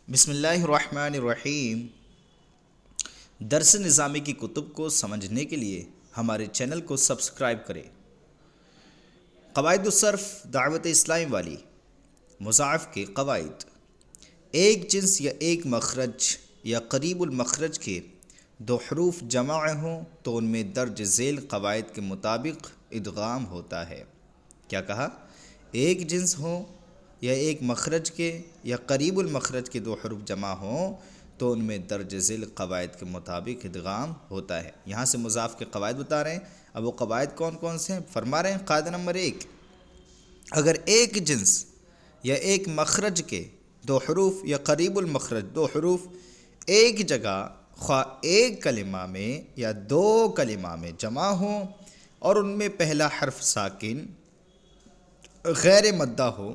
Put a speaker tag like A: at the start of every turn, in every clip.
A: بسم اللہ الرحمن الرحیم۔ درس نظامی کی کتب کو سمجھنے کے لیے ہمارے چینل کو سبسکرائب کریں۔ قواعد الصرف دعوت اسلامی والی مضاعف کے قواعد: ایک جنس یا ایک مخرج یا قریب المخرج کے دو حروف جمع ہوں تو ان میں درج ذیل قواعد کے مطابق ادغام ہوتا ہے۔ کیا کہا؟ ایک جنس ہو یا ایک مخرج کے یا قریب المخرج کے دو حروف جمع ہوں تو ان میں درج ذیل قواعد کے مطابق ادغام ہوتا ہے۔ یہاں سے مضاف کے قواعد بتا رہے ہیں۔ اب وہ قواعد کون کون سے ہیں فرما رہے ہیں۔ قاعدہ نمبر 1، اگر ایک جنس یا ایک مخرج کے دو حروف یا قریب المخرج دو حروف ایک جگہ خواہ ایک کلمہ میں یا دو کلمہ میں جمع ہوں اور ان میں پہلا حرف ساکن غیر مدہ ہو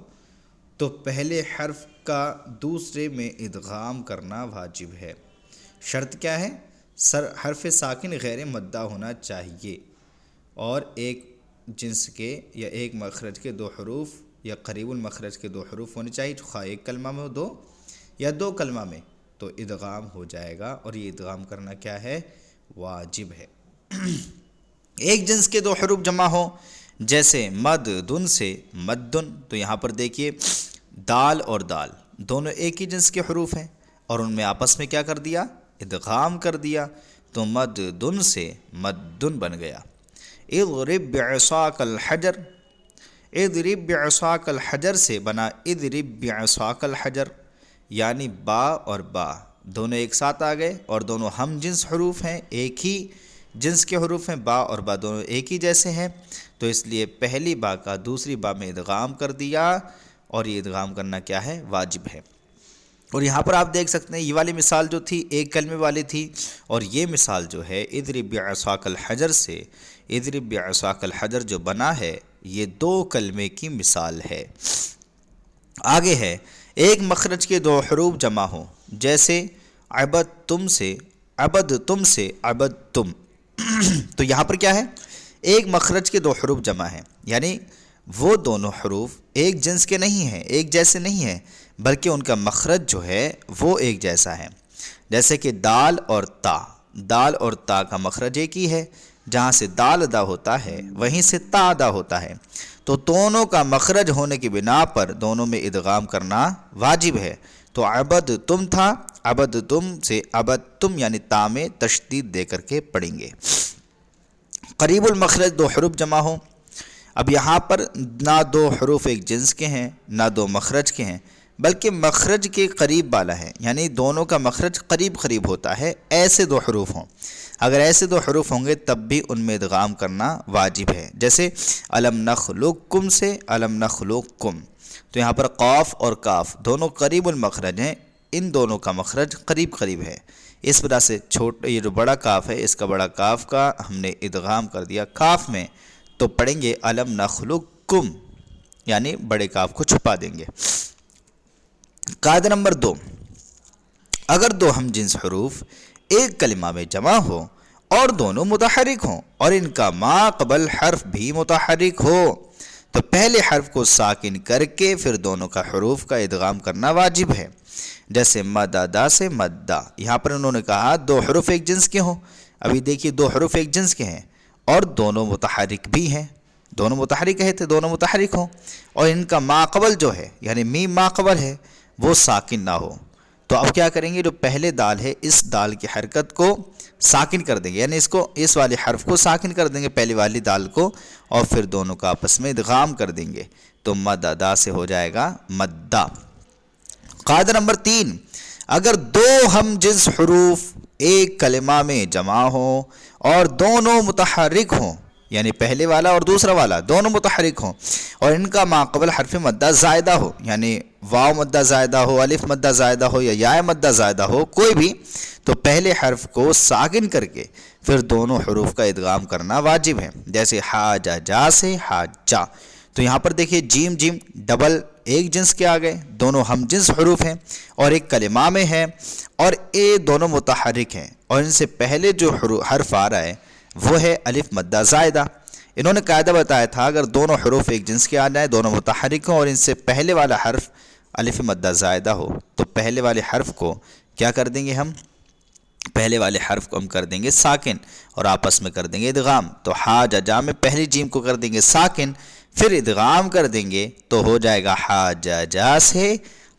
A: تو پہلے حرف کا دوسرے میں ادغام کرنا واجب ہے۔ شرط کیا ہے؟ حرف ساکن غیر مدہ ہونا چاہیے اور ایک جنس کے یا ایک مخرج کے دو حروف یا قریب المخرج کے دو حروف ہونے چاہیے، خواہ ایک کلمہ میں ہو دو یا دو کلمہ میں، تو ادغام ہو جائے گا اور یہ ادغام کرنا کیا ہے؟ واجب ہے۔ ایک جنس کے دو حروف جمع ہوں جیسے مد دن سے مدن، تو یہاں پر دیکھیے دال اور دال دونوں ایک ہی جنس کے حروف ہیں اور ان میں آپس میں کیا کر دیا؟ ادغام کر دیا، تو مد دن سے مدن بن گیا۔ اضرب بعصاک الحجر، اضرب بعصاک الحجر سے بنا اضرب بعصاک الحجر، یعنی با اور با دونوں ایک ساتھ آ گئے اور دونوں ہم جنس حروف ہیں، ایک ہی جنس کے حروف ہیں، با اور با دونوں ایک ہی جیسے ہیں، تو اس لیے پہلی با کا دوسری با میں ادغام کر دیا اور یہ ادغام کرنا کیا ہے؟ واجب ہے۔ اور یہاں پر آپ دیکھ سکتے ہیں یہ والی مثال جو تھی ایک کلمے والی تھی، اور یہ مثال جو ہے اضرب بعصاک الحجر سے اضرب بعصاک الحجر جو بنا ہے یہ دو کلمے کی مثال ہے۔ آگے ہے ایک مخرج کے دو حروف جمع ہوں جیسے عبدتم سے عبدتم سے عبدتم، تو یہاں پر کیا ہے؟ ایک مخرج کے دو حروف جمع ہیں، یعنی وہ دونوں حروف ایک جنس کے نہیں ہیں، ایک جیسے نہیں ہیں، بلکہ ان کا مخرج جو ہے وہ ایک جیسا ہے۔ جیسے کہ دال اور تا، دال اور تا کا مخرج ایک ہی ہے، جہاں سے دال ادا ہوتا ہے وہیں سے تا ادا ہوتا ہے، تو دونوں کا مخرج ہونے کی بنا پر دونوں میں ادغام کرنا واجب ہے۔ تو عبد تم تھا، عبد تم سے عبد تم، یعنی تا میں تشدید دے کر کے پڑھیں گے۔ قریب المخرج دو حروف جمع ہوں، اب یہاں پر نہ دو حروف ایک جنس کے ہیں نہ دو مخرج کے ہیں، بلکہ مخرج کے قریب والا ہے، یعنی دونوں کا مخرج قریب قریب ہوتا ہے، ایسے دو حروف ہوں۔ اگر ایسے دو حروف ہوں گے تب بھی ان میں ادغام کرنا واجب ہے، جیسے الم نخلقکم سے الم نخلقکم، تو یہاں پر قاف اور کاف دونوں قریب المخرج ہیں، ان دونوں کا مخرج قریب قریب ہے، اس وجہ سے یہ جو بڑا کاف ہے اس کا بڑا کاف کا ہم نے ادغام کر دیا کاف میں، تو پڑھیں گے الم نخلقکم، یعنی بڑے کاف کو چھپا دیں گے۔ قاعدہ نمبر 2، اگر دو ہم جنس حروف ایک کلمہ میں جمع ہو اور دونوں متحرک ہوں اور ان کا ما قبل حرف بھی متحرک ہو تو پہلے حرف کو ساکن کر کے پھر دونوں کا حروف کا ادغام کرنا واجب ہے، جیسے مددا سے مدہ۔ یہاں پر انہوں نے کہا دو حروف ایک جنس کے ہوں، ابھی دیکھیے دو حروف ایک جنس کے ہیں اور دونوں متحرک بھی ہیں، دونوں متحرک ہے تو دونوں متحرک ہوں، اور ان کا ما قبل جو ہے یعنی میم ما قبل ہے وہ ساکن نہ ہو، تو اب کیا کریں گے؟ جو پہلے دال ہے اس دال کی حرکت کو ساکن کر دیں گے، یعنی اس والے حرف کو ساکن کر دیں گے پہلی والی دال کو، اور پھر دونوں کا آپس میں ادغام کر دیں گے، تو مددا سے ہو جائے گا مدہ۔ قاعدہ نمبر 3، اگر دو ہم جنس حروف ایک کلمہ میں جمع ہوں اور دونوں متحرک ہوں، یعنی پہلے والا اور دوسرا والا دونوں متحرک ہوں، اور ان کا ما قبل حرف مدہ زائدہ ہو، یعنی واو مدہ زائدہ ہو، الف مدہ زائدہ ہو یا یا مدہ زائدہ ہو کوئی بھی، تو پہلے حرف کو ساکن کر کے پھر دونوں حروف کا ادغام کرنا واجب ہے، جیسے حاجہ جا سے حاجہ، تو یہاں پر دیکھیے جیم جیم ڈبل ایک جنس کے آ گئے، دونوں ہم جنس حروف ہیں اور ایک کلمہ میں ہے اور اے دونوں متحرک ہیں، اور ان سے پہلے جو حرف آ رہا ہے وہ ہے الف مدہ زائدہ۔ انہوں نے قاعدہ بتایا تھا اگر دونوں حروف ایک جنس کے آ جائیں، دونوں متحرک ہوں اور ان سے پہلے والا حرف الف مدہ زائدہ ہو تو پہلے والے حرف کو کیا کر دیں گے ہم کر دیں گے ساکن اور آپس میں کر دیں گے ادغام. تو حاجہ جا میں پہلی جیم کو کر دیں گے ساکن، پھر ادغام کر دیں گے تو ہو جائے گا حاجہ جا سے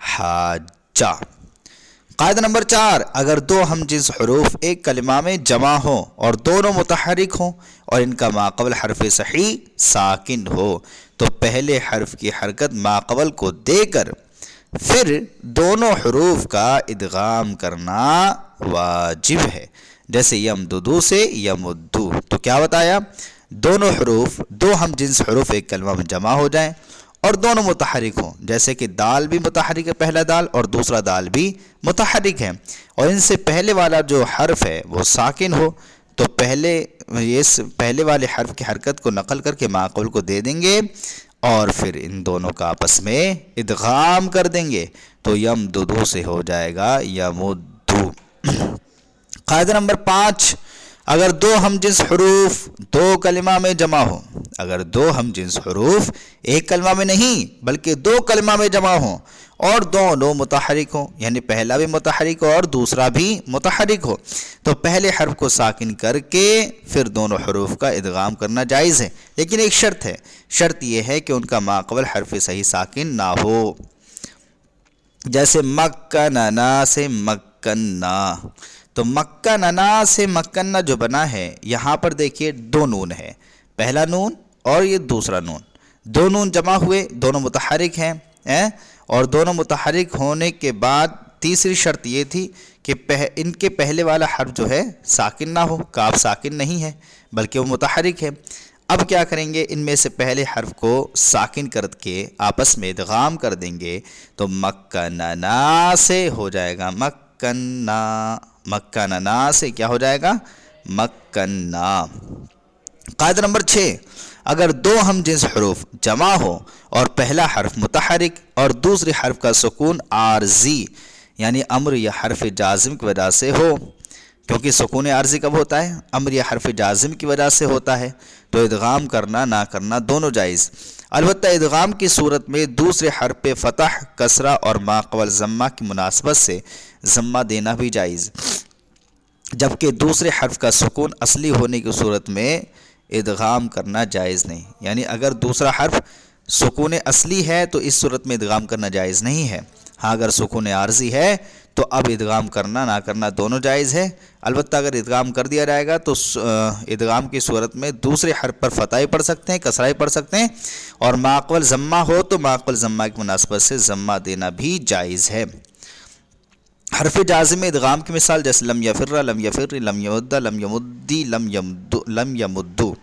A: حاجہ. قاعدہ نمبر 4، اگر دو ہم جنس حروف ایک کلمہ میں جمع ہوں اور دونوں متحرک ہوں اور ان کا ماقبل حرف صحیح ساکن ہو تو پہلے حرف کی حرکت ماقبل کو دے کر پھر دونوں حروف کا ادغام کرنا واجب ہے. جیسے یمددو سے یمدو، تو کیا بتایا؟ دونوں حروف، دو ہم جنس حروف ایک کلمہ میں جمع ہو جائیں اور دونوں متحرک ہوں، جیسے کہ دال بھی متحرک ہے، پہلا دال اور دوسرا دال بھی متحرک ہے، اور ان سے پہلے والا جو حرف ہے وہ ساکن ہو تو پہلے والے حرف کی حرکت کو نقل کر کے ماقبل کو دے دیں گے اور پھر ان دونوں کا آپس میں ادغام کر دیں گے تو یمددو سے ہو جائے گا یمدو. قاعدہ نمبر 5، اگر دو ہم جنس حروف دو کلمہ میں جمع ہوں، اگر دو ہم جنس حروف ایک کلمہ میں نہیں بلکہ دو کلمہ میں جمع ہوں اور دونوں متحرک ہوں، یعنی پہلا بھی متحرک ہو اور دوسرا بھی متحرک ہو، تو پہلے حرف کو ساکن کر کے پھر دونوں حروف کا ادغام کرنا جائز ہے، لیکن ایک شرط ہے. شرط یہ ہے کہ ان کا ماقبل حرف صحیح ساکن نہ ہو. جیسے مکننا سے مکننا، تو مکننا سے مکننا جو بنا ہے یہاں پر دیکھیے دو نون ہے، پہلا نون اور یہ دوسرا نون، دو نون جمع ہوئے، دونوں متحرک ہیں، اور دونوں متحرک ہونے کے بعد تیسری شرط یہ تھی کہ ان کے پہلے والا حرف جو ہے ساکن نہ ہو، کاف ساکن نہیں ہے بلکہ وہ متحرک ہے. اب کیا کریں گے؟ ان میں سے پہلے حرف کو ساکن کر کے آپس میں ادغام کر دیں گے تو مکننا سے ہو جائے گا مکننا، مکننا سے کیا ہو جائے گا؟ مکننا. قاعدہ نمبر 6، اگر دو ہم جنس حروف جمع ہو اور پہلا حرف متحرک اور دوسرے حرف کا سکون عارضی یعنی امر یا حرف جازم کی وجہ سے ہو، کیونکہ سکون عارضی کب ہوتا ہے؟ امر یا حرف جازم کی وجہ سے ہوتا ہے، تو ادغام کرنا نہ کرنا دونوں جائز. البتہ ادغام کی صورت میں دوسرے حرف پہ فتح، کسرہ اور ماقبل ضمہ کی مناسبت سے ضمہ دینا بھی جائز، جبکہ دوسرے حرف کا سکون اصلی ہونے کی صورت میں ادغام کرنا جائز نہیں. یعنی اگر دوسرا حرف سکون اصلی ہے تو اس صورت میں ادغام کرنا جائز نہیں ہے. ہاں اگر سکون عارضی ہے تو اب ادغام کرنا نہ کرنا دونوں جائز ہے. البتہ اگر ادغام کر دیا جائے گا تو ادغام کی صورت میں دوسرے حرف پر فتح پڑھ سکتے ہیں، کسرہ پڑھ سکتے ہیں، اور ماقبل ضمہ ہو تو ماقبل ضمہ کی مناسبت سے ضمہ دینا بھی جائز ہے. حرف جازم ادغام کی مثال جیسے لم یفر، لم یفر، لم یمد، لم یمدی، لم یمدو.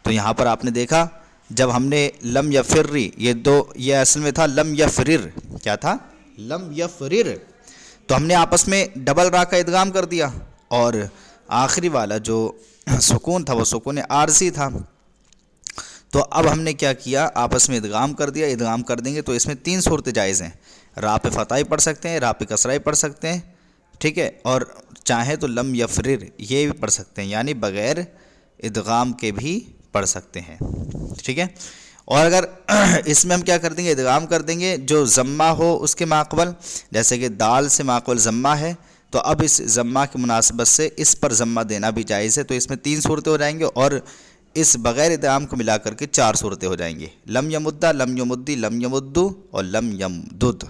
A: تو یہاں پر آپ نے دیکھا جب ہم نے لم یفری، یہ اصل میں تھا لم یفرر، کیا تھا؟ لم یفرر، تو ہم نے آپس میں ڈبل را کا ادغام کر دیا اور آخری والا جو سکون تھا وہ سکون عارضی تھا. تو اب ہم نے کیا کیا؟ آپس میں ادغام کر دیا. ادغام کر دیں گے تو اس میں 3 صورتیں جائز ہیں، را پہ فتح پڑھ سکتے ہیں، را پہ کسرہ پڑھ سکتے ہیں، ٹھیک ہے، اور چاہے تو لم یفرر یہ بھی پڑھ سکتے ہیں، یعنی بغیر ادغام کے بھی پڑھ سکتے ہیں، ٹھیک ہے. اور اگر اس میں ہم کیا کر دیں گے؟ ادغام کر دیں گے جو ضمہ ہو اس کے ماقبل، جیسے کہ دال سے ماقبل ضمہ ہے تو اب اس ضمہ کی مناسبت سے اس پر ضمہ دینا بھی جائز ہے. تو اس میں 3 صورتیں ہو جائیں گے اور اس بغیر ادغام کو ملا کر کے 4 صورتیں ہو جائیں گی. لم یمدہ، لم یمدی، لم یمدو اور لم یمدد.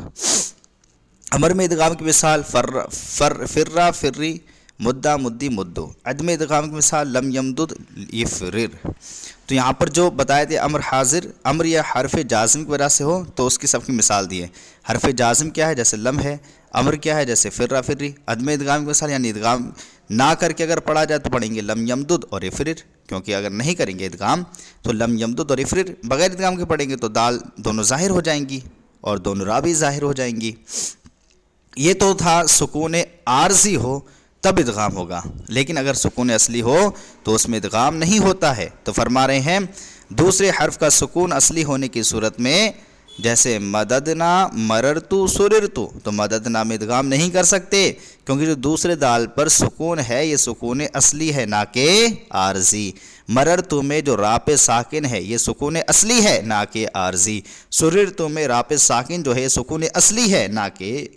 A: امر میں ادغام کی مثال فرا، فری، مدہ، مدی، مدو. عدم ادغام کی مثال لم یمدد، یفرر. تو یہاں پر جو بتائے تھے امر حاضر، امر یا حرف جازم کی وجہ سے ہو تو اس کی سب کی مثال دی ہے. حرف جازم کیا ہے؟ جیسے لم ہے. امر کیا ہے؟ جیسے فرا، فری. عدم ادغام کی مثال یعنی ادغام نہ کر کے اگر پڑھا جائے تو پڑھیں گے لم یمدد اور یفرر، کیونکہ اگر نہیں کریں گے ادغام تو لم یمدد اور یفرر. بغیر ادغام کے پڑھیں گے تو دال دونوں ظاہر ہو جائیں گی اور دونوں را بھی ظاہر ہو جائیں گی. یہ تو تھا سکون عارضی ہو تب ادغام ہوگا، لیکن اگر سکون اصلی ہو تو اس میں ادغام نہیں ہوتا ہے. تو فرما رہے ہیں دوسرے حرف کا سکون اصلی ہونے کی صورت میں جیسے مددنا مررتو سررتو، تو مددنا میں ادغام نہیں کر سکتے کیونکہ جو دوسرے دال پر سکون ہے یہ سکون اصلی ہے نہ کہ عارضی۔ مررتو میں جو را پہ ساکن ہے یہ سکون اصلی ہے نہ کہ عارضی۔ سررتو میں را پہ ساکن جو ہے یہ سکون اصلی ہے نہ کہ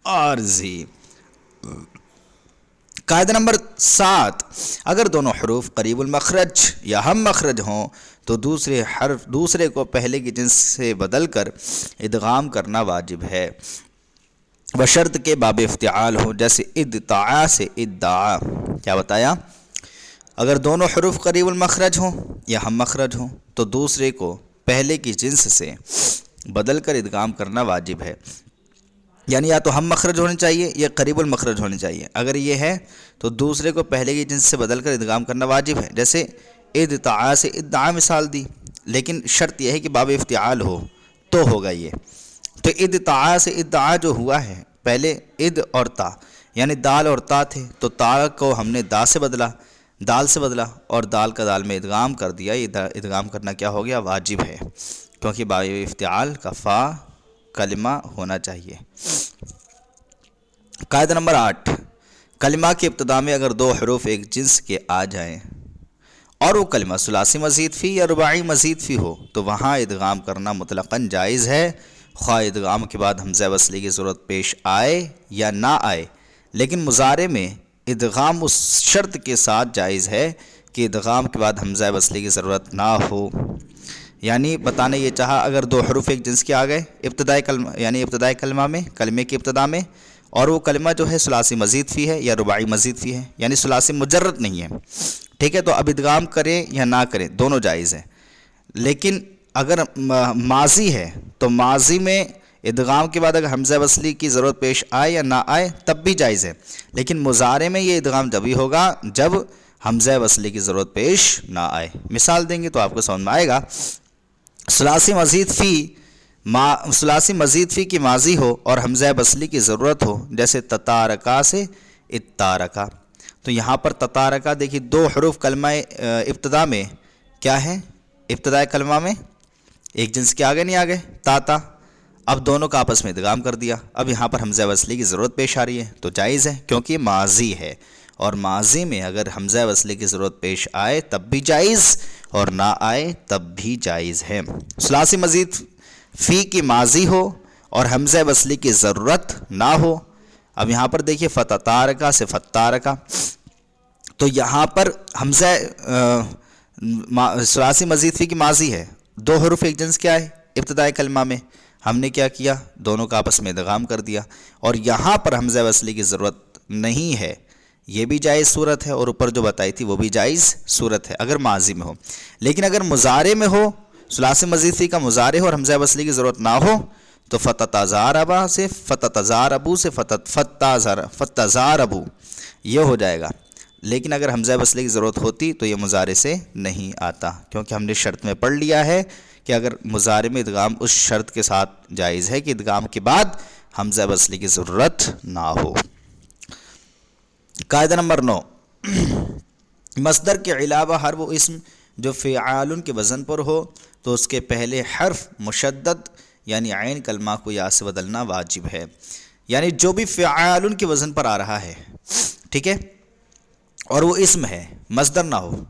A: عارضی۔ قاعدہ نمبر 7، اگر دونوں حروف قریب المخرج یا ہم مخرج ہوں تو دوسرے کو پہلے کی جنس سے بدل کر ادغام کرنا واجب ہے، بشرط کے باب افتعال ہو، جیسے ادعا سے ادعا۔ کیا بتایا؟ اگر دونوں حروف قریب المخرج ہوں یا ہم مخرج ہوں تو دوسرے کو پہلے کی جنس سے بدل کر ادغام کرنا واجب ہے، یعنی یا تو ہم مخرج ہونے چاہیے یا قریب المخرج ہونے چاہیے۔ اگر یہ ہے تو دوسرے کو پہلے کی جنس سے بدل کر ادغام کرنا واجب ہے، جیسے ادعا سے ادعا مثال دی، لیکن شرط یہ ہے کہ باب افتعال ہو تو ہوگا یہ۔ تو ادعا سے ادعا جو ہوا ہے، پہلے اد اور تا یعنی دال اور تا تھے، تو تا کو ہم نے دال سے بدلا اور دال کا دال میں ادغام کر دیا۔ یہ ادغام کرنا کیا ہو گیا؟ واجب ہے، کیونکہ باب افتعال کا فا کلمہ ہونا چاہیے۔ قاعدہ نمبر 8، کلمہ کی ابتدا میں اگر دو حروف ایک جنس کے آ جائیں اور وہ کلمہ ثلاثی مزید فی یا رباعی مزید فی ہو تو وہاں ادغام کرنا مطلقاً جائز ہے، خواہ ادغام کے بعد حمزہ وصلی کی ضرورت پیش آئے یا نہ آئے، لیکن مضارع میں ادغام اس شرط کے ساتھ جائز ہے کہ ادغام کے بعد حمزہ وصلی کی ضرورت نہ ہو۔ یعنی بتانے یہ چاہا اگر دو حروف ایک جنس کے آ گئے ابتدائی کلمہ یعنی ابتدائی کلمے کی ابتدا میں، اور وہ کلمہ جو ہے ثلاثی مزید فی ہے یا رباعی مزید فی ہے، یعنی ثلاثی مجرد نہیں ہے، ٹھیک ہے، تو اب ادغام کریں یا نہ کریں دونوں جائز ہیں۔ لیکن اگر ماضی ہے تو ماضی میں ادغام کے بعد اگر حمزہ وصلی کی ضرورت پیش آئے یا نہ آئے تب بھی جائز ہے، لیکن مضارع میں یہ ادغام جبھی ہوگا جب حمزہ وصلی کی ضرورت پیش نہ آئے۔ مثال دیں گے تو آپ کو سمجھ میں آئے گا۔ ثلاثی مزید فی کی ماضی ہو اور حمزہ وصلی کی ضرورت ہو، جیسے تتارکا سے اتارکا، تو یہاں پر تتارکا دیکھیے دو حروف کلمہ ابتدا میں کیا ہے؟ ابتدائی کلمہ میں ایک جنس کے آگے نہیں آگے تا، اب دونوں کا آپس میں ادغام کر دیا، اب یہاں پر حمزہ وصلی کی ضرورت پیش آ رہی ہے تو جائز ہے کیونکہ ماضی ہے، اور ماضی میں اگر حمزہ وصلی کی ضرورت پیش آئے تب بھی جائز اور نہ آئے تب بھی جائز ہے۔ ثلاثی مزید فی کی ماضی ہو اور حمزہ وصلی کی ضرورت نہ ہو، اب یہاں پر دیکھیے فتتارکا سے فتارکا، تو یہاں پر حمزہ ثلاثی مزید فی کی ماضی ہے، دو حروف ایک جنس کے آئے ابتدائی کلمہ میں، ہم نے کیا کیا؟ دونوں کا آپس میں ادغام کر دیا، اور یہاں پر حمزہ وصلی کی ضرورت نہیں ہے، یہ بھی جائز صورت ہے، اور اوپر جو بتائی تھی وہ بھی جائز صورت ہے اگر ماضی میں ہو۔ لیکن اگر مضارع میں ہو، ثلاثی مزید فی کا مضارع ہو اور حمزہ وصلی کی ضرورت نہ ہو تو فتتزاربا سے فتتزاربو سے فتتزاربو یہ ہو جائے گا، لیکن اگر حمزہ وصلی کی ضرورت ہوتی تو یہ مضارع سے نہیں آتا، کیونکہ ہم نے شرط میں پڑھ لیا ہے کہ اگر مضارع میں ادغام اس شرط کے ساتھ جائز ہے کہ ادغام کے بعد حمزہ وصلی کی ضرورت نہ ہو۔ قاعدہ نمبر 9، مصدر کے علاوہ ہر وہ اسم جو فعال کے وزن پر ہو تو اس کے پہلے حرف مشدد یعنی عین کلمہ کو یا سے بدلنا واجب ہے، یعنی جو بھی فعال کے وزن پر آ رہا ہے، ٹھیک ہے، اور وہ اسم ہے مصدر نہ ہو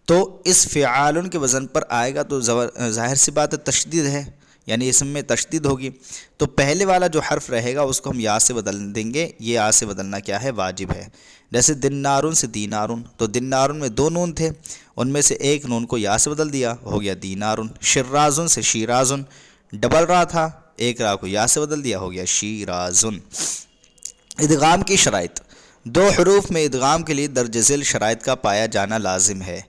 A: تو اس فعال کے وزن پر آئے گا تو ظاہر سی بات ہے تشدید ہے، یعنی اسم میں تشدید ہوگی، تو پہلے والا جو حرف رہے گا اس کو ہم یا سے بدل دیں گے، یہ یا سے بدلنا کیا ہے؟ واجب ہے۔ جیسے دینارن سے دینارن، تو دینارن میں دو نون تھے، ان میں سے ایک نون کو یا سے بدل دیا، ہو گیا دینارن۔ شرازن سے شیرازن، ڈبل را تھا، ایک را کو یا سے بدل دیا، ہو گیا شیرازن۔ ادغام کی شرائط، دو حروف میں ادغام کے لیے درج ذیل شرائط کا پایا جانا لازم ہے،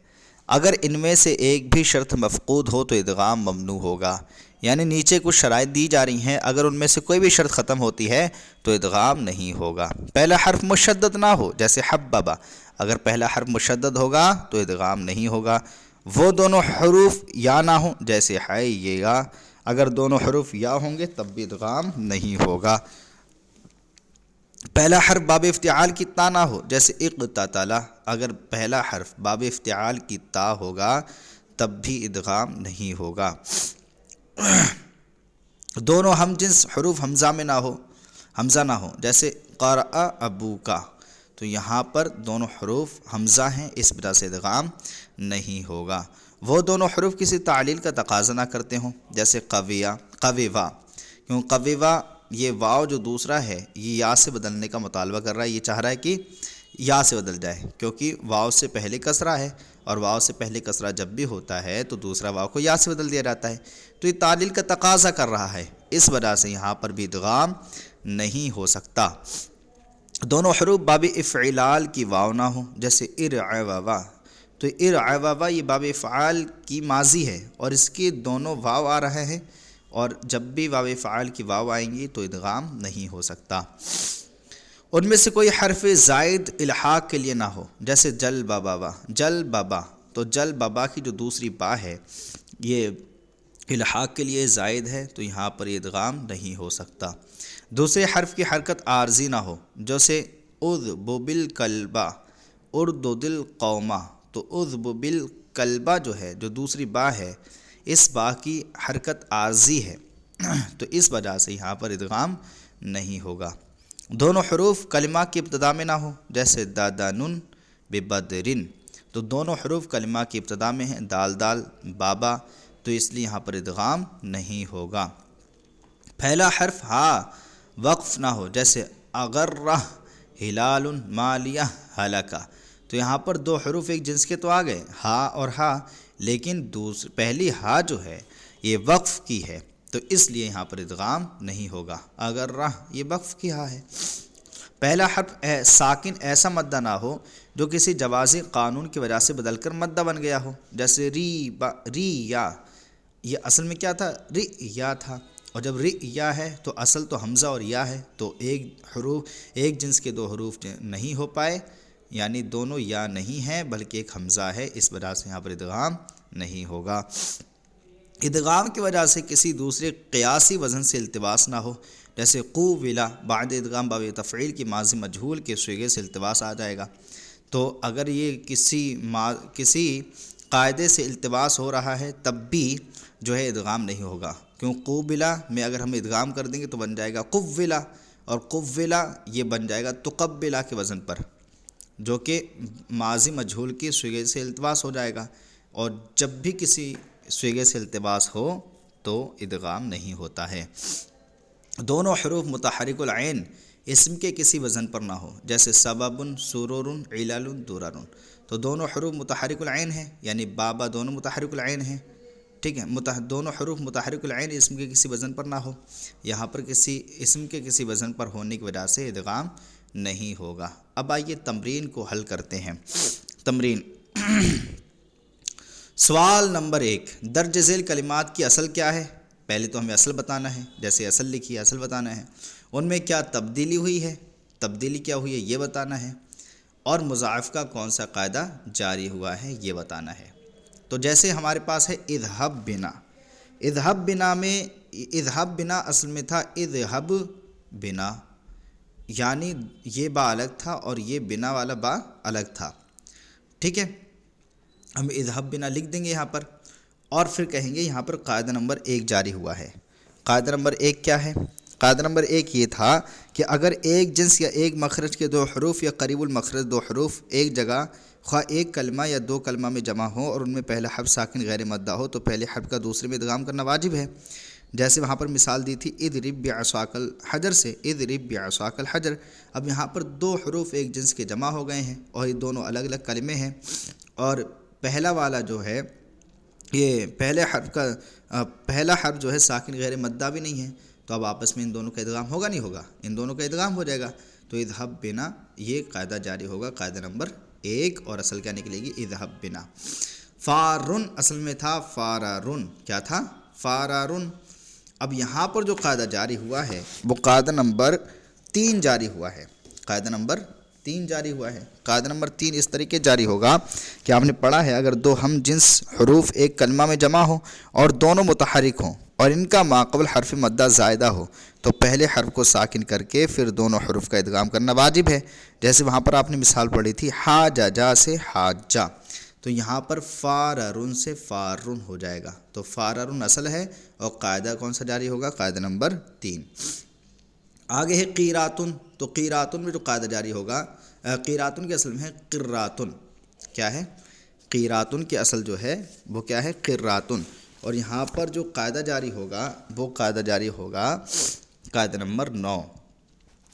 A: اگر ان میں سے ایک بھی شرط مفقود ہو تو ادغام ممنوع ہوگا، یعنی نیچے کچھ شرائط دی جا رہی ہیں، اگر ان میں سے کوئی بھی شرط ختم ہوتی ہے تو ادغام نہیں ہوگا۔ پہلا حرف مشدد نہ ہو، جیسے حببا، اگر پہلا حرف مشدد ہوگا تو ادغام نہیں ہوگا۔ وہ دونوں حروف یا نہ ہوں، جیسے حیّا، اگر دونوں حروف یا ہوں گے تب بھی ادغام نہیں ہوگا۔ پہلا حرف باب افتعال کی تا نہ ہو، جیسے اقتتلا، اگر پہلا حرف باب افتعال کی تا ہوگا تب بھی ادغام نہیں ہوگا۔ دونوں ہم جنس حروف حمزہ نہ ہو، جیسے قرأ ابوکا، تو یہاں پر دونوں حروف حمزہ ہیں، اس وجہ سے ادغام نہیں ہوگا۔ وہ دونوں حروف کسی تعلیل کا تقاضا نہ کرتے ہوں، جیسے قویوا، کیوں قویوا یہ واو جو دوسرا ہے یہ یا سے بدلنے کا مطالبہ کر رہا ہے، یہ چاہ رہا ہے کہ یا سے بدل جائے، کیونکہ واو سے پہلے کسرہ ہے، اور واو سے پہلے کسرہ جب بھی ہوتا ہے تو دوسرا واو کو یا سے بدل دیا جاتا ہے، تو یہ تعلیل کا تقاضا کر رہا ہے، اس وجہ سے یہاں پر بھی ادغام نہیں ہو سکتا۔ دونوں حروف باب افعلال کی واو نہ ہو، جیسے ارعووا، تو ارعووا یہ باب افعال کی ماضی ہے اور اس کے دونوں واو آ رہے ہیں، اور جب بھی باب افعال کی واو آئیں گی تو ادغام نہیں ہو سکتا۔ ان میں سے کوئی حرف زائد الحاق کے لیے نہ ہو، جیسے جل بابا، تو جل بابا کی جو دوسری با ہے یہ الحاق کے لیے زائد ہے، تو یہاں پر یہ ادغام نہیں ہو سکتا۔ دوسرے حرف کی حرکت عارضی نہ ہو، جیسے اذب بالکلبہ، اردد القومہ، تو اذب بالکلبہ جو ہے جو دوسری با ہے اس با کی حرکت عارضی ہے، تو اس وجہ سے یہاں پر ادغام نہیں ہوگا۔ دونوں حروف کلمہ کی ابتدا میں نہ ہو، جیسے دادنن ببدرن، تو دونوں حروف کلمہ کی ابتدا میں ہیں، دال بابا، تو اس لیے یہاں پر ادغام نہیں ہوگا۔ پہلا حرف ہا وقف نہ ہو، جیسے اغرہ ہلال مالیہ ہلکا، تو یہاں پر دو حروف ایک جنس کے تو آ گئے، ہا اور ہا، لیکن پہلی ہا جو ہے یہ وقف کی ہے، تو اس لیے یہاں پر ادغام نہیں ہوگا۔ اغرہ یہ وقف کی ہا ہے۔ پہلا حرف ساکن ایسا مدہ نہ ہو جو کسی جوازی قانون کی وجہ سے بدل کر مدہ بن گیا ہو، جیسے ری یا، یہ اصل میں کیا تھا؟ ری یا تھا، اور جب ری یا ہے تو اصل تو حمزہ اور یا ہے، تو ایک جنس کے دو حروف نہیں ہو پائے، یعنی دونوں یا نہیں ہیں بلکہ ایک حمزہ ہے، اس وجہ سے یہاں پر ادغام نہیں ہوگا۔ ادغام کی وجہ سے کسی دوسرے قیاسی وزن سے التباس نہ ہو، جیسے قولا، بعد ادغام باب تفعیل کی ماضی مجہول کے صیغے سے التباس آ جائے گا، تو اگر یہ کسی قاعدے سے التباس ہو رہا ہے تب بھی جو ہے ادغام نہیں ہوگا، کیوں قوبلا میں اگر ہم ادغام کر دیں گے تو بن جائے گا قولا، اور قولا یہ بن جائے گا تقبلا کے وزن پر، جو کہ ماضی مجہول کی صیغے سے التباس ہو جائے گا، اور جب بھی کسی صیغے سے التباس ہو تو ادغام نہیں ہوتا ہے۔ دونوں حروف متحرک العین اسم کے کسی وزن پر نہ ہو، جیسے سبب سرور علل درر، تو دونوں حروف متحرک العین ہیں، یعنی بابا دونوں متحرک العین ہیں، ٹھیک ہے، دونوں حروف متحرک العین اسم کے کسی وزن پر نہ ہو، یہاں پر کسی اسم کے کسی وزن پر ہونے کی وجہ سے ادغام نہیں ہوگا۔ اب آئیے تمرین کو حل کرتے ہیں۔ تمرین سوال نمبر 1، درج ذیل کلمات کی اصل کیا ہے؟ پہلے تو ہمیں اصل بتانا ہے، جیسے اصل لکھی ہے اصل بتانا ہے، ان میں کیا تبدیلی ہوئی ہے، تبدیلی کیا ہوئی ہے یہ بتانا ہے، اور مضاعف کا کون سا قاعدہ جاری ہوا ہے یہ بتانا ہے۔ تو جیسے ہمارے پاس ہے اذهب بنا، اذهب بنا میں اذهب بنا اصل میں تھا اذهب بنا، یعنی یہ با الگ تھا اور یہ بنا والا با الگ تھا، ٹھیک ہے، ہم اذهب بنا لکھ دیں گے یہاں پر، اور پھر کہیں گے یہاں پر قاعدہ نمبر 1 جاری ہوا ہے۔ قاعدہ نمبر 1 کیا ہے؟ قاعدہ نمبر 1 یہ تھا کہ اگر ایک جنس یا ایک مخرج کے دو حروف یا قریب المخرج دو حروف ایک جگہ خواہ ایک کلمہ یا دو کلمہ میں جمع ہو اور ان میں پہلا حرف ساکن غیر مدہ ہو تو پہلے حرف کا دوسرے میں ادغام کرنا واجب ہے۔ جیسے وہاں پر مثال دی تھی اضرب بعصاک الحجر سے، اضرب بعصاک الحجر، اب یہاں پر دو حروف ایک جنس کے جمع ہو گئے ہیں اور یہ دونوں الگ الگ کلمے ہیں، اور پہلا والا جو ہے یہ پہلا حرف جو ہے ساکن غیر مدہ بھی نہیں ہے، تو اب آپس میں ان دونوں کا ادغام ہوگا نہیں ہوگا؟ ان دونوں کا ادغام ہو جائے گا، تو اذهب بنا یہ قاعدہ جاری ہوگا، قاعدہ نمبر 1، اور اصل کیا نکلے گی؟ اذهب بنا۔ فارن اصل میں تھا فارارن، کیا تھا؟ فارارن۔ اب یہاں پر جو قاعدہ جاری ہوا ہے وہ قاعدہ نمبر 3 جاری ہوا ہے، قاعدہ نمبر 3 جاری ہوا ہے۔ قاعدہ نمبر 3 اس طریقے جاری ہوگا کہ آپ نے پڑھا ہے اگر دو ہم جنس حروف ایک کلمہ میں جمع ہوں اور دونوں متحرک ہوں اور ان کا ماقبل حرف مدہ زائدہ ہو تو پہلے حرف کو ساکن کر کے پھر دونوں حروف کا ادغام کرنا واجب ہے۔ جیسے وہاں پر آپ نے مثال پڑھی تھی حاجہ جا سے حاجہ، تو یہاں پر فاررن سے فارن ہو جائے گا، تو فاررن اصل ہے اور قاعدہ کون سا جاری ہوگا؟ قاعدہ نمبر 3۔ آگے ہے قیراتن، تو قیراتن میں جو قاعدہ جاری ہوگا، قیراتن کے اصل میں ہے قراتن، کیا ہے؟ قیراتن کی اصل جو ہے وہ کیا ہے؟ قراتن، اور یہاں پر جو قاعدہ جاری ہوگا وہ قاعدہ جاری ہوگا قاعدہ نمبر 9۔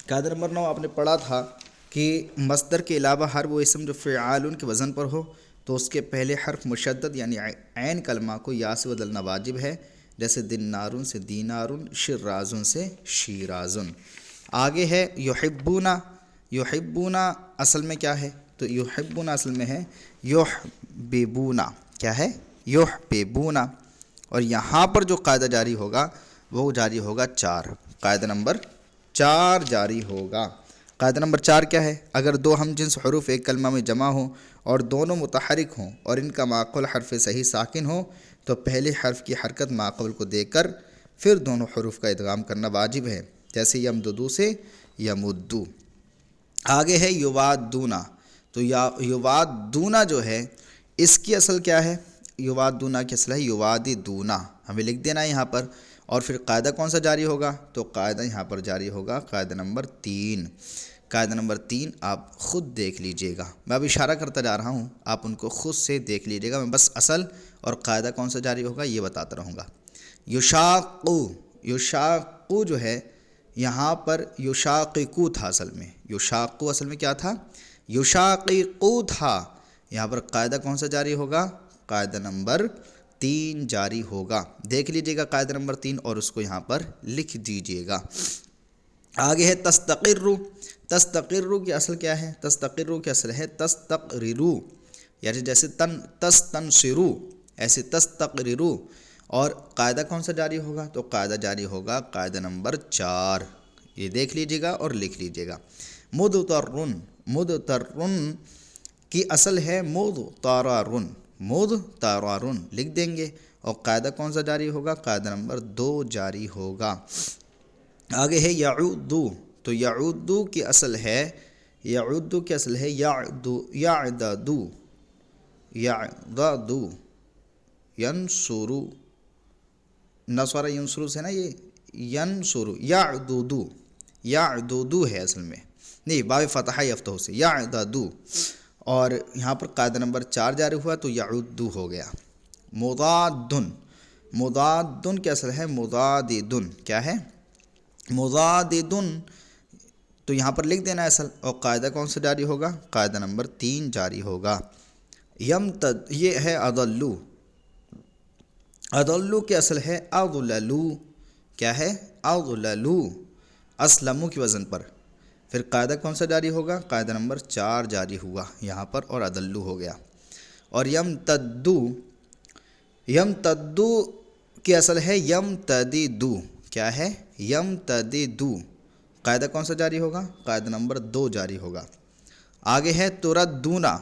A: قاعدہ نمبر 9 آپ نے پڑھا تھا کہ مصدر کے علاوہ ہر وہ اسم جو فعال کے وزن پر ہو تو اس کے پہلے حرف مشدد یعنی عین کلمہ کو یا سے بدلنا واجب ہے، جیسے دینارن سے دینارن، شرازن سے شیرازن۔ آگے ہے یحبونا، یحبونا اصل میں کیا ہے؟ تو یحبونا اصل میں ہے یحببونا، کیا ہے؟ یحببونا، اور یہاں پر جو قاعدہ جاری ہوگا وہ جاری ہوگا 4، قاعدہ نمبر 4 جاری ہوگا۔ قاعدہ نمبر 4 کیا ہے؟ اگر دو ہم جنس حروف ایک کلمہ میں جمع ہوں اور دونوں متحرک ہوں اور ان کا ماقبل حرف صحیح ساکن ہو تو پہلے حرف کی حرکت ماقبل کو دے کر پھر دونوں حروف کا ادغام کرنا واجب ہے، جیسے یمددو سے یمدو۔ آگے ہے یوادونا، تو یوادونا جو ہے اس کی اصل کیا ہے؟ یوادونا کی اصل ہے یواددونا، ہمیں لکھ دینا ہے یہاں پر، اور پھر قاعدہ کون سا جاری ہوگا؟ تو قاعدہ یہاں پر جاری ہوگا قاعدہ نمبر 3۔ قاعدہ نمبر 3 آپ خود دیکھ لیجئے گا، میں اب اشارہ کرتا جا رہا ہوں، آپ ان کو خود سے دیکھ لیجئے گا، میں بس اصل اور قاعدہ کون سا جاری ہوگا یہ بتاتا رہوں گا۔ یشاقو، یشاقو جو ہے یہاں پر یشاققو تھا اصل میں، یشاقو اصل میں کیا تھا؟ یشاققو تھا، یہاں پر قاعدہ کون سا جاری ہوگا؟ قاعدہ نمبر 3 جاری ہوگا، دیکھ لیجئے گا قاعدہ نمبر 3 اور اس کو یہاں پر لکھ دیجئے گا۔ آگے ہے تستقرو، تستقرو کی اصل کیا ہے؟ تستقرو کی اصل ہے تستقررو، یعنی جیسے تستنصرو ایسے تستقررو، اور قاعدہ کون سا جاری ہوگا؟ تو قاعدہ جاری ہوگا قاعدہ نمبر 4، یہ دیکھ لیجئے گا اور لکھ لیجئے گا۔ مدترن، مدترن کی اصل ہے مدترارن، مدترارن لکھ دیں گے، اور قاعدہ کون سا جاری ہوگا؟ قاعدہ نمبر 2 جاری ہوگا۔ آگے ہے یعودو، تو یعودو کی اصل ہے، یعودو کی اصل ہے یعدو، یعددو، یعددو، ینصرو، نصر ینصرو سے نا یہ ینصرو، یعددو، یعددو ہے اصل میں، نہیں باب فتحہ یفتح سے یعددو، اور یہاں پر قاعدہ نمبر 4 جاری ہوا تو یعدو ہو گیا۔ مضادن، مضادن کی اصل ہے مضاددن، کیا ہے؟ مضاددن، تو یہاں پر لکھ دینا ہے اصل، اور قاعدہ کون سا جاری ہوگا؟ قاعدہ نمبر 3 جاری ہوگا۔ یمتد، یہ ہے اضلو، اضلو کی اصل ہے اضللو، کیا ہے؟ اضللو، اسلمو کی وزن پر، پھر قاعدہ کون سا جاری ہوگا؟ قاعدہ نمبر 4 جاری ہوا یہاں پر، اور اضلو ہو گیا۔ اور یمتدو، یمتدو کی اصل ہے یمتددو، کیا ہے؟ یمتددو، قاعدہ کون سا جاری ہوگا؟ قاعدہ نمبر 2 جاری ہوگا۔ آگے ہے تردونا،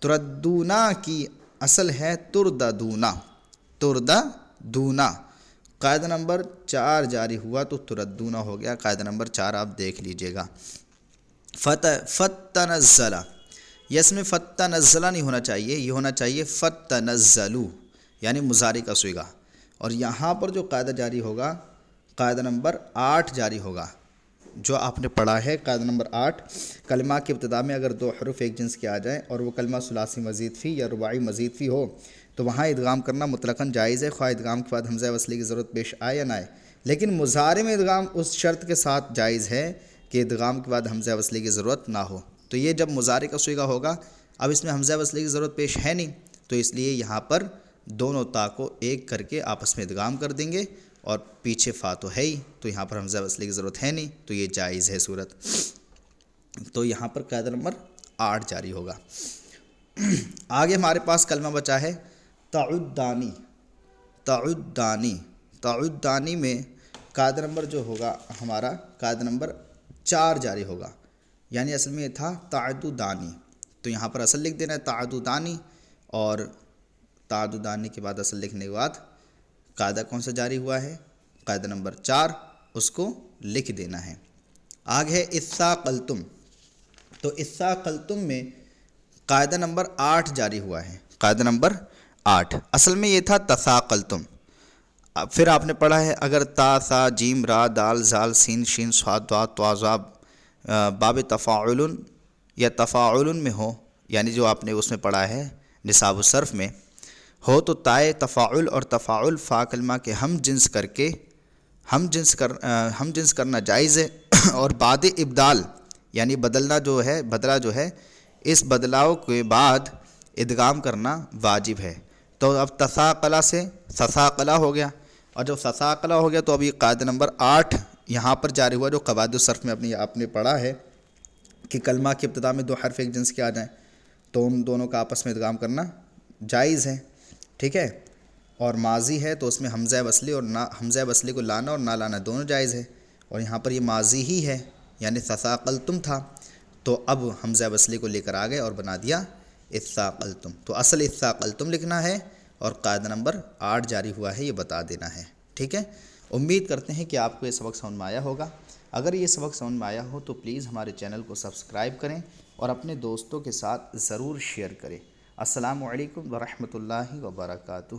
A: تردونا کی اصل ہے ترددونا، ترددونا، قاعدہ نمبر 4 جاری ہوا تو تردونا ہو گیا، قاعدہ نمبر 4 آپ دیکھ لیجئے گا۔ فتنزلہ، اس میں فتنزلہ نہیں ہونا چاہیے، یہ ہونا چاہیے فتنزلو، یعنی مضارع کا صیغہ، اور یہاں پر جو قاعدہ جاری ہوگا قاعدہ نمبر 8 جاری ہوگا، جو آپ نے پڑھا ہے قاعدہ نمبر 8، کلمہ کی ابتدا میں اگر 2 حروف ایک جنس کے آ جائیں اور وہ کلمہ ثلاثی مزید فی یا رباعی مزید فی ہو تو وہاں ادغام کرنا مطلقاً جائز ہے، خواہ ادغام کے بعد حمزہ وصلی کی ضرورت پیش آئے یا نہ آئے، لیکن مضارع میں ادغام اس شرط کے ساتھ جائز ہے کہ ادغام کے بعد حمزہ وصلی کی ضرورت نہ ہو۔ تو یہ جب مضارع کا صیغہ ہوگا، اب اس میں حمزہ وصلی کی ضرورت پیش ہے نہیں، تو اس لیے یہاں پر دونوں تا کو ایک کر کے آپس میں ادغام کر دیں گے، اور پیچھے فا تو ہے ہی، تو یہاں پر حمزہ وصلی کی ضرورت ہے نہیں، تو یہ جائز ہے صورت، تو یہاں پر قاعدہ نمبر 8 جاری ہوگا۔ آگے ہمارے پاس کلمہ بچا ہے تعدانی، تعدانی، تعدانی میں قاعدہ نمبر جو ہوگا ہمارا قاعدہ نمبر 4 جاری ہوگا، یعنی اصل میں یہ تھا تعددانی، تو یہاں پر اصل لکھ دینا ہے تعددانی، اور تعددانی کے بعد اصل لکھنے کے بعد قاعدہ کون سا جاری ہوا ہے؟ قاعدہ نمبر 4، اس کو لکھ دینا ہے۔ آگے ہے اثاقلتم، تو اثاقلتم میں قاعدہ نمبر 8 جاری ہوا ہے، قاعدہ نمبر 8۔ اصل میں یہ تھا تثاقلتم۔ پھر آپ نے پڑھا ہے اگر تا ثا جیم را دال زال سین شین صاد ضاد طا ظا باب تفاعل یا تفاعل میں ہو، یعنی جو آپ نے اس میں پڑھا ہے نصاب الصرف میں ہو، تو تائے تفاعل اور تفاعل فا کلمہ کے ہم جنس کرنا جائز ہے، اور بعد ابدال یعنی بدلنا بدلہ جو ہے اس بدلاؤ کے بعد ادغام کرنا واجب ہے۔ تو اب تثاقلہ سے ثثاقلہ ہو گیا، اور جب ثثاقلہ ہو گیا تو ابھی قاعدہ نمبر 8 یہاں پر جاری ہوا، جو قواعد الصرف میں آپ نے پڑھا ہے کہ کلمہ کی ابتدا میں 2 حرف ایک جنس کے آ جائیں تو ان دونوں کا آپس میں ادغام کرنا جائز ہے، ٹھیک ہے۔ اور ماضی ہے تو اس میں حمزہ وصلی اور حمزہ وصلی کو لانا اور نہ لانا دونوں جائز ہے، اور یہاں پر یہ ماضی ہی ہے یعنی تثاقلتم تھا، تو اب حمزہ وصلی کو لے کر آ گئے اور بنا دیا اثاقلتم۔ تو اصل اثاقلتم لکھنا ہے، اور قاعدہ نمبر 8 جاری ہوا ہے یہ بتا دینا ہے، ٹھیک ہے۔ امید کرتے ہیں کہ آپ کو یہ سبق سمجھ میں آیا ہوگا۔ اگر یہ سبق سمجھ میں آیا ہو تو پلیز ہمارے چینل کو سبسکرائب کریں اور اپنے دوستوں کے ساتھ ضرور شیئر کریں۔ السلام علیکم ورحمۃ اللہ وبرکاتہ۔